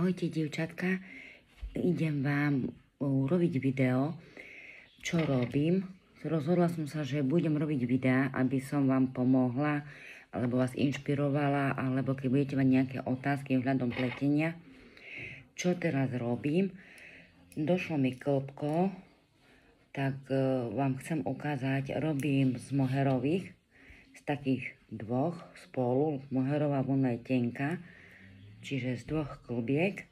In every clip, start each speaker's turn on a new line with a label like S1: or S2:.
S1: Ahojte dievčatka, idem vám urobiť video, čo robím. Rozhodla som sa, že budem robiť videá, aby som vám pomohla, alebo vás inšpirovala, alebo keď budete mať nejaké otázky ohľadom pletenia. Čo teraz robím? Došlo mi klopko, tak vám chcem ukázať, robím z moherových, z takých dvoch spolu. Moherová vlna je tenká, čiže z dvoch klbiek.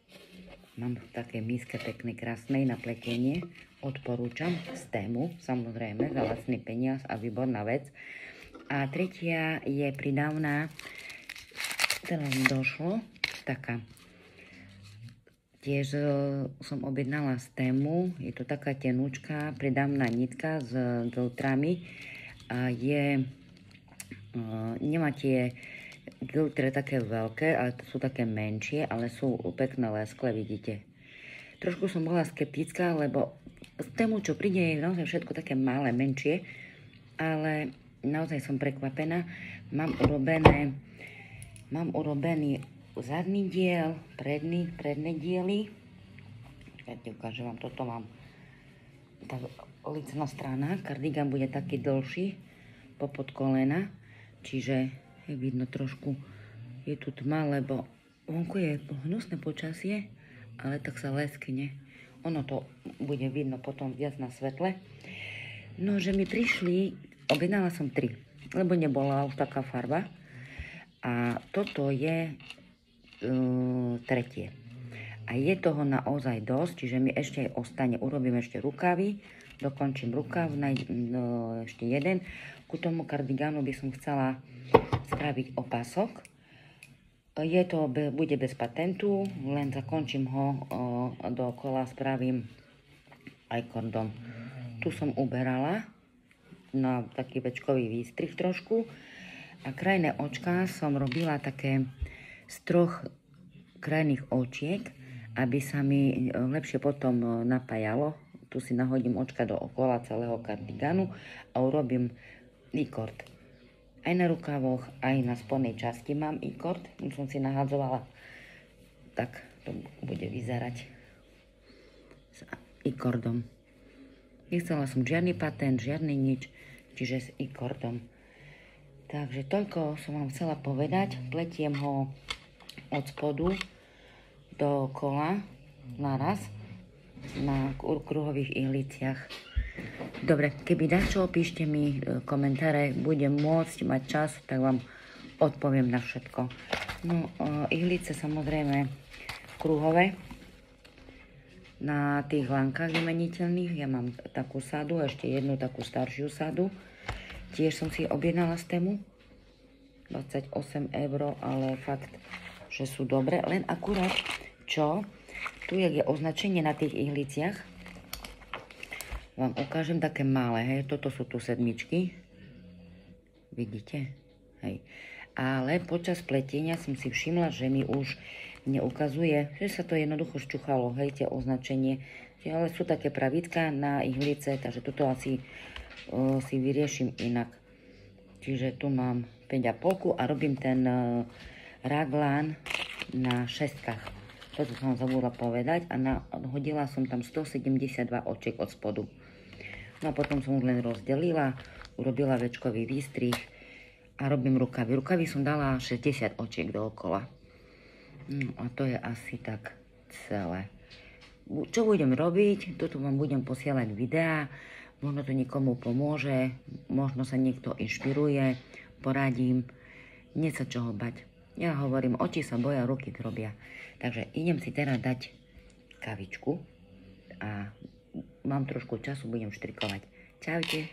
S1: Mám také míske pekné, krásnej na pletenie. Odporúčam z tému, samozrejme, za lacný peniaz a výborná vec. A tretia je pridávna, teraz mi došlo, taká. Tiež som objednala z tému, je to taká tenúčka, pridávna nitka s giltrami. A nemá tie giltre také veľké, ale to sú také menšie, ale sú pekné leskle, vidíte. Trošku som bola skeptická, lebo z tému, čo príde, je naozaj všetko také malé, menšie, ale naozaj som prekvapená. Mám urobený zadný diel, predné diely. Ja ti ukážem vám, toto mám. Tá licná strana, kardigán bude taký dlhší, popod kolena, čiže je vidno trošku, je tu tma, lebo vonku je hnusné počasie, ale tak sa leskne. Ono to bude vidno potom viac na svetle. No, že mi prišli, objednala som 3, lebo nebola už taká farba. A toto je tretie. A je toho naozaj dosť, čiže mi ešte aj ostane, urobím ešte rukavy, dokončím rukav, ešte jeden. Ku tomu kardigánu by som chcela spraviť opasok. Bude bez patentu, len zakončím ho dookola, spravím aj kordom. Tu som uberala na taký večkový výstrih trošku a krajné očka som robila také z 3 krajných očiek, aby sa mi lepšie potom napájalo. Tu si nahodím očka dookola celého kardigánu a urobím i-kord. Aj na rukavoch, aj na spodnej časti mám i-kord. Už som si nahádzovala. Tak to bude vyzerať s i-kordom. Nechcela som žiadny patent, žiadny nič, čiže s i-kordom. Takže toľko som vám chcela povedať. Pletiem ho od spodu do kola naraz na kruhových ihliciach. Dobre, keby dačo, píšte mi komentáre, budem môcť mať čas, tak vám odpoviem na všetko. No, ihlice samozrejme kruhové, na tých lankách vymeniteľných. Ja mám takú sadu, ešte jednu takú staršiu sadu. Tiež som si objednala z tému, 28 €, ale fakt, že sú dobre. Len akurát, čo? Tu je označenie na tých ihliciach. Vám ukážem také malé, hej. Toto sú tu 7. Vidíte? Hej. Ale počas pletenia som si všimla, že mi už neukazuje, že sa to jednoducho šťuchalo, hej, tie označenie. Ale sú také pravítka na ihlice, takže toto asi si vyrieším inak. Čiže tu mám 5,5 a robím ten raglán na 6. Toto som zabudla povedať a hodila som tam 172 očiek od spodu. No a potom som už len rozdelila, urobila večkový výstrih a robím rukavy. Rukavy som dala 60 očiek dookola. No a to je asi tak celé. Čo budem robiť? Toto vám budem posielať videá. Možno to niekomu pomôže, možno sa niekto inšpiruje, poradím. Nie sa čoho bať. Ja hovorím, oči sa boja, ruky robia. Takže idem si teraz dať kavičku a mám trošku času, budem štrikovať. Čaute.